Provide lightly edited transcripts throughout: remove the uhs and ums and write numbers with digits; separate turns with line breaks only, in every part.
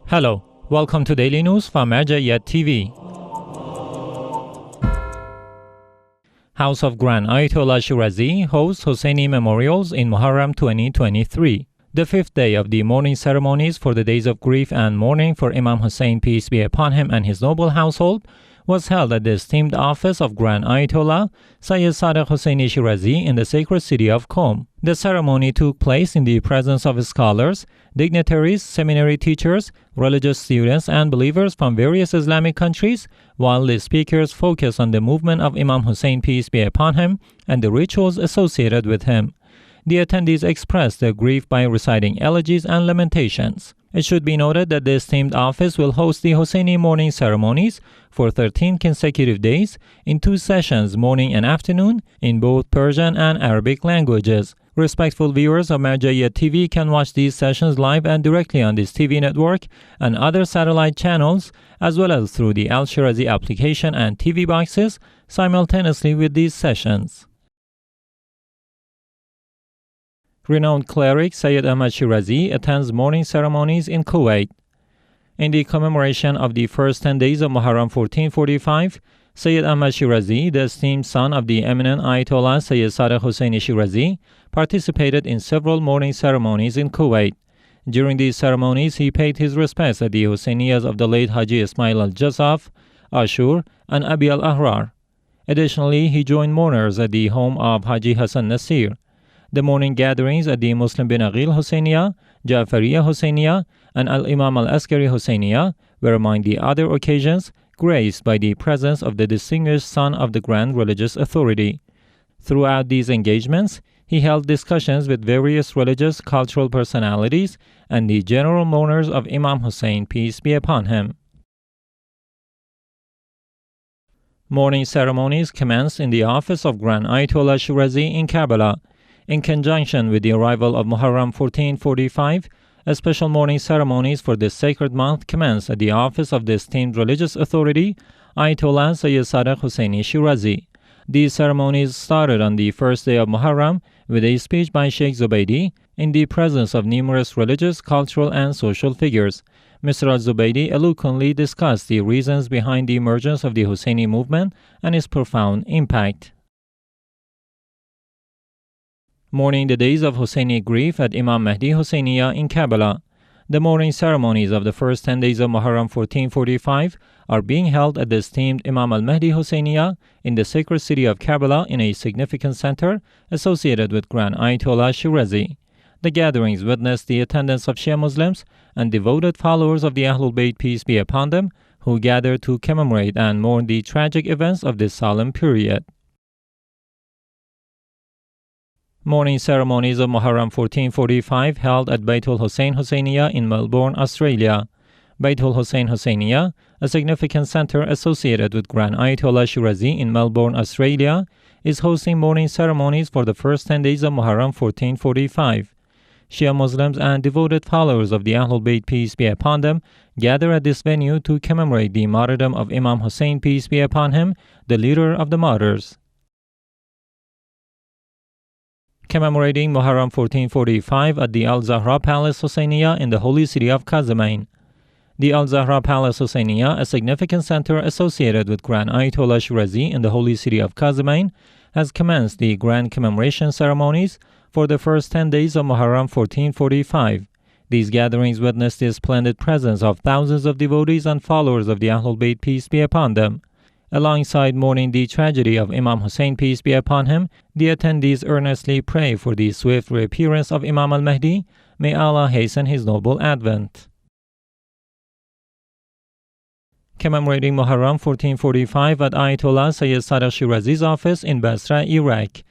Hello, welcome to Daily News from Seyyed TV. House of Grand Ayatollah Shirazi hosts Husseini memorials in Muharram 2023. The fifth day of the mourning ceremonies for the days of grief and mourning for Imam Hussein, peace be upon him, and his noble household was held at the esteemed office of Grand Ayatollah Seyyed Sadegh Husseini Shirazi in the sacred city of Qom. The ceremony took place in the presence of scholars, dignitaries, seminary teachers, religious students, and believers from various Islamic countries, while the speakers focused on the movement of Imam Hussein, peace be upon him, and the rituals associated with him. The attendees expressed their grief by reciting elegies and lamentations. It should be noted that the esteemed office will host the Husseini mourning ceremonies for 13 consecutive days in 2 sessions, morning and afternoon, in both Persian and Arabic languages. Respectful viewers of Seyyed TV can watch these sessions live and directly on this TV network and other satellite channels, as well as through the Al-Shirazi application and TV boxes, simultaneously with these sessions. Renowned cleric Seyyed Ahmad Shirazi attends mourning ceremonies in Kuwait. In the commemoration of the first 10 days of Muharram 1445, Seyyed Ahmad Shirazi, the esteemed son of the eminent Ayatollah Seyyed Sadegh Husseini Shirazi, participated in several mourning ceremonies in Kuwait. During these ceremonies, he paid his respects at the Hussainiyas of the late Haji Ismail al-Jasaf, Ashur, and Abi al-Ahrar. Additionally, he joined mourners at the home of Haji Hassan Nasir. The morning gatherings at the Muslim bin Aqil Hussainiya, Ja'fariya Hussainiya, and Al-Imam al-Askari Hussainiya were among the other occasions graced by the presence of the distinguished son of the grand religious authority. Throughout these engagements, he held discussions with various religious cultural personalities and the general mourners of Imam Hussein, peace be upon him. Mourning ceremonies commenced in the office of Grand Ayatollah Shirazi in Karbala. In conjunction with the arrival of Muharram 1445, a special mourning ceremonies for this sacred month commenced at the office of the esteemed religious authority, Ayatollah Seyyed Sadegh Husseini Shirazi. These ceremonies started on the first day of Muharram with a speech by Sheikh Zubaydi in the presence of numerous religious, cultural, and social figures. Mr. al-Zubaydi eloquently discussed the reasons behind the emergence of the Husseini movement and its profound impact. Mourning the days of Husseini grief at Imam Mahdi Hussainiya in Karbala. The mourning ceremonies of the first 10 days of Muharram 1445 are being held at the esteemed Imam al-Mahdi Hussainiya in the sacred city of Karbala in a significant center associated with Grand Ayatollah Shirazi. The gatherings witnessed the attendance of Shia Muslims and devoted followers of the Ahlul Bayt, peace be upon them, who gathered to commemorate and mourn the tragic events of this solemn period. Mourning ceremonies of Muharram 1445 held at Baitul-Hussein Hussainiya in Melbourne, Australia. Baitul-Hussein Hussainiya, a significant center associated with Grand Ayatollah Shirazi in Melbourne, Australia, is hosting mourning ceremonies for the first 10 days of Muharram 1445. Shia Muslims and devoted followers of the Ahlul Bayt, peace be upon them, gather at this venue to commemorate the martyrdom of Imam Hussein, peace be upon him, the leader of the martyrs. Commemorating Muharram 1445 at the Al-Zahra Palace Hussainiya in the holy city of Kazimain. The Al-Zahra Palace Hussainiya, a significant center associated with Grand Ayatollah Shirazi in the holy city of Kazimain, has commenced the grand commemoration ceremonies for the first 10 days of Muharram 1445. These gatherings witnessed the splendid presence of thousands of devotees and followers of the Ahlul Bayt, peace be upon them. Alongside mourning the tragedy of Imam Hussein, peace be upon him, the attendees earnestly pray for the swift reappearance of Imam al-Mahdi. May Allah hasten his noble advent. Commemorating Muharram 1445 at Ayatollah Seyyed Sadegh Shirazi's office in Basra, Iraq.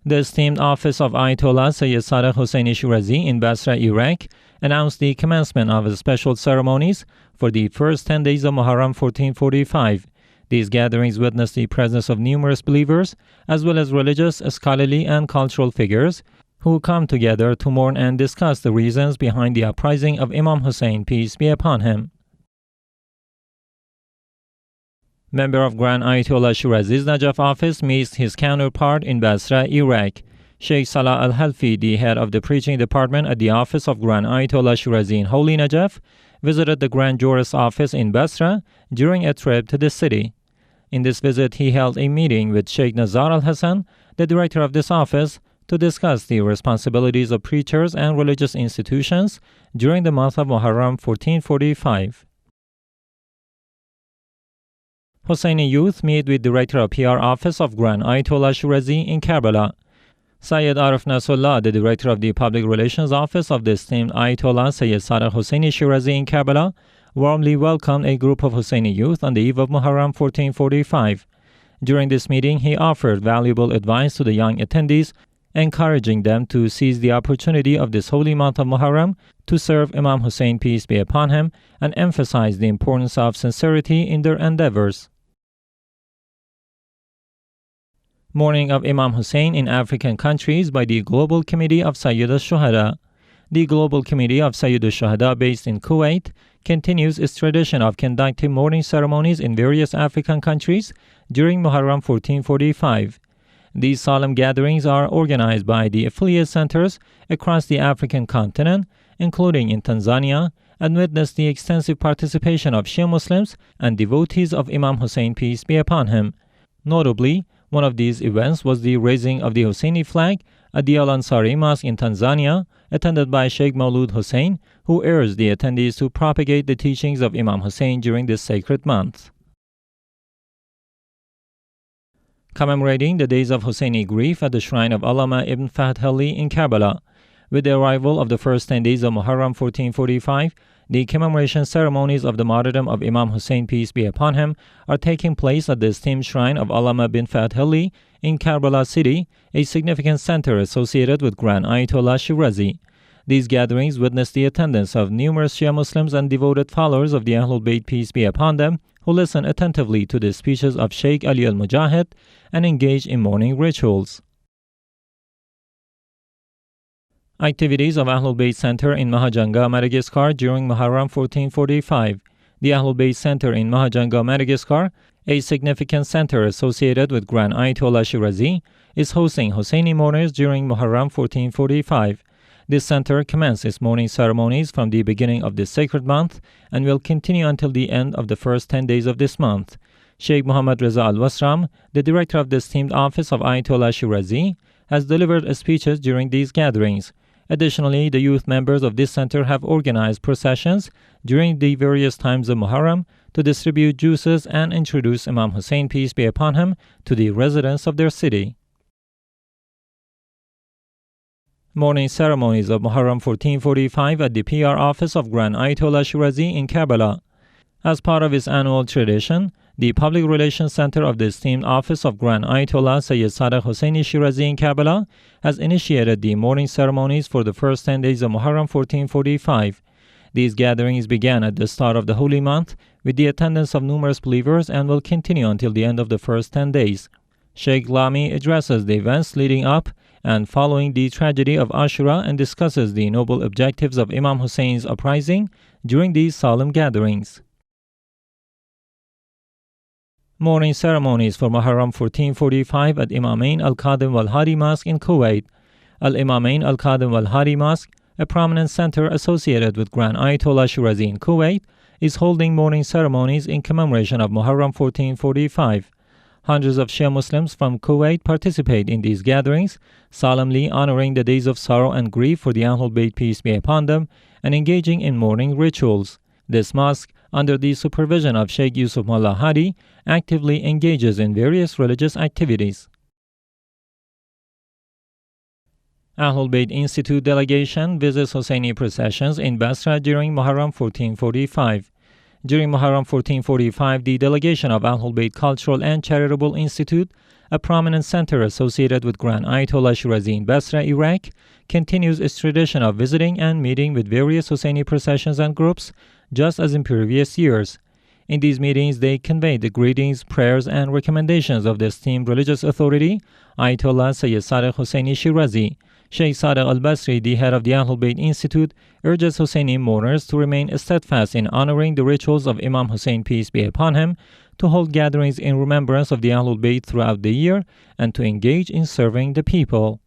The esteemed office of Ayatollah Seyyed Sadegh Husseini Shirazi in Basra, Iraq, announced the commencement of special ceremonies for the first 10 days of Muharram 1445. These gatherings witnessed the presence of numerous believers, as well as religious, scholarly, and cultural figures, who come together to mourn and discuss the reasons behind the uprising of Imam Hussein, peace be upon him. Member of Grand Ayatollah Shirazi's Najaf office meets his counterpart in Basra, Iraq. Sheikh Salah Al-Halfi, the head of the preaching department at the office of Grand Ayatollah Shirazi in Holy Najaf, visited the Grand Jurist office in Basra during a trip to the city. In this visit, he held a meeting with Sheikh Nazar al-Hassan, the director of this office, to discuss the responsibilities of preachers and religious institutions during the month of Muharram 1445. Hussaini youth meet with director of PR office of Grand Ayatollah Shirazi in Karbala. Seyyed Arif Nasrullah, the director of the public relations office of the esteemed Ayatollah Seyyed Sadegh Husseini Shirazi in Karbala, warmly welcomed a group of Hussaini youth on the eve of Muharram 1445. During this meeting, he offered valuable advice to the young attendees, encouraging them to seize the opportunity of this holy month of Muharram to serve Imam Hussein, peace be upon him, and emphasize the importance of sincerity in their endeavors. Mourning of Imam Hussein in African countries by the Global Committee of Seyyed al-Shuhada. The Global Committee of Seyyed al-Shuhada, based in Kuwait, continues its tradition of conducting mourning ceremonies in various African countries during Muharram 1445. These solemn gatherings are organized by the affiliate centers across the African continent, including in Tanzania, and witness the extensive participation of Shia Muslims and devotees of Imam Hussein, peace be upon him. Notably, one of these events was the raising of the Hussaini flag at the Al-Ansari Mosque in Tanzania, attended by Sheikh Maulud Hussein, who urged the attendees to propagate the teachings of Imam Hussein during this sacred month. Commemorating the days of Hussaini grief at the shrine of Allama ibn Fahd Ali in Karbala. With the arrival of the first 10 days of Muharram 1445, the commemoration ceremonies of the martyrdom of Imam Hussein, peace be upon him, are taking place at the esteemed shrine of Allama ibn Fahd Ali in Karbala city, a significant center associated with Grand Ayatollah Shirazi. These gatherings witness the attendance of numerous Shia Muslims and devoted followers of the Ahlul Bayt, peace be upon them, who listen attentively to the speeches of Sheikh Ali al-Mujahid and engage in mourning rituals. Activities of Ahlul Bayt Center in Mahajanga, Madagascar during Muharram 1445. The Ahlul Bayt Center in Mahajanga, Madagascar, a significant center associated with Grand Ayatollah Shirazi, is hosting Hussaini mourners during Muharram 1445. This center commenced its mourning ceremonies from the beginning of this sacred month and will continue until the end of the first 10 days of this month. Sheikh Muhammad Reza Al-Wasram, the director of the esteemed office of Ayatollah Shirazi, has delivered speeches during these gatherings. Additionally, the youth members of this center have organized processions during the various times of Muharram to distribute juices and introduce Imam Hussein, peace be upon him, to the residents of their city. Mourning ceremonies of Muharram 1445 at the PR office of Grand Ayatollah Shirazi in Karbala. As part of its annual tradition, the Public Relations Center of the esteemed office of Grand Ayatollah Seyyed Sadegh Husseini Shirazi in Karbala has initiated the mourning ceremonies for the first 10 days of Muharram 1445. These gatherings began at the start of the holy month with the attendance of numerous believers and will continue until the end of the first 10 days. Sheikh Lami addresses the events leading up and following the tragedy of Ashura and discusses the noble objectives of Imam Hussein's uprising during these solemn gatherings. Mourning ceremonies for Muharram 1445 at Imamain Al-Qadim wal-Hadi Mosque in Kuwait. Al-Imamain Al-Qadim wal-Hadi Mosque, a prominent center associated with Grand Ayatollah Shirazi in Kuwait, is holding mourning ceremonies in commemoration of Muharram 1445. Hundreds of Shia Muslims from Kuwait participate in these gatherings, solemnly honoring the days of sorrow and grief for the Ahlul Bayt, peace be upon them, and engaging in mourning rituals. This mosque, under the supervision of Sheikh Yusuf Mullah Hadi, actively engages in various religious activities. Ahlul Bayt Institute delegation visits Hussaini processions in Basra during Muharram 1445. During Muharram 1445, the delegation of Ahlul Bayt Cultural and Charitable Institute, a prominent center associated with Grand Ayatollah Shirazi in Basra, Iraq, continues its tradition of visiting and meeting with various Hussaini processions and groups, just as in previous years. In these meetings, they convey the greetings, prayers, and recommendations of the esteemed religious authority, Ayatollah Seyyed Sadegh Husseini Shirazi. Sheikh Sadegh al-Basri, the head of the Ahlul Bayt Institute, urges Hussaini mourners to remain steadfast in honoring the rituals of Imam Hussein, peace be upon him, to hold gatherings in remembrance of the Ahlul Bayt throughout the year, and to engage in serving the people.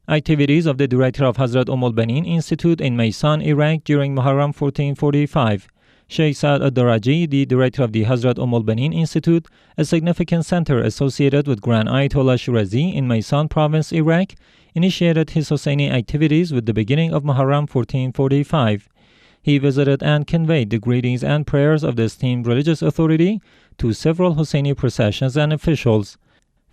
Activities of the director of Hazrat al-Benin Institute in Maysan, Iraq during Muharram 1445. Sheikh Saad al-Daraji, the director of the Hazrat al-Benin Institute, a significant center associated with Grand Ayatollah Shirazi in Maysan province, Iraq, initiated his Hussaini activities with the beginning of Muharram 1445. He visited and conveyed the greetings and prayers of the esteemed religious authority to several Hussaini processions and officials.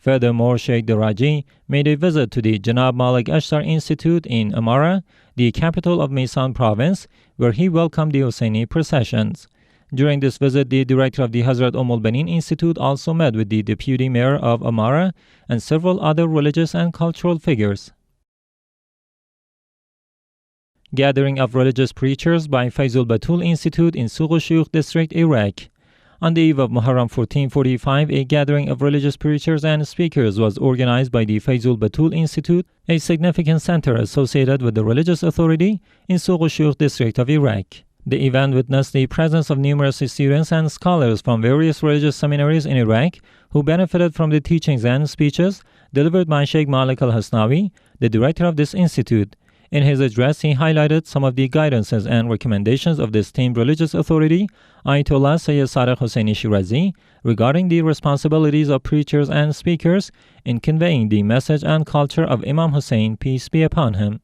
Furthermore, Sheikh Daraji made a visit to the Janab Malik Ashtar Institute in Amara, the capital of Maysan province, where he welcomed the Hussaini processions. During this visit, the director of the Hazrat Benin Institute also met with the deputy mayor of Amara and several other religious and cultural figures. Gathering of religious preachers by Faizul Batul Institute in Suq district, Iraq. On the eve of Muharram 1445, a gathering of religious preachers and speakers was organized by the Faizul Batul Institute, a significant center associated with the religious authority in Suq district of Iraq. The event witnessed the presence of numerous students and scholars from various religious seminaries in Iraq who benefited from the teachings and speeches delivered by Sheikh Malik al-Hasnawi, the director of this institute. In his address, he highlighted some of the guidances and recommendations of the esteemed religious authority, Ayatollah Seyyed Sadegh Husseini Shirazi, regarding the responsibilities of preachers and speakers in conveying the message and culture of Imam Hussein, peace be upon him.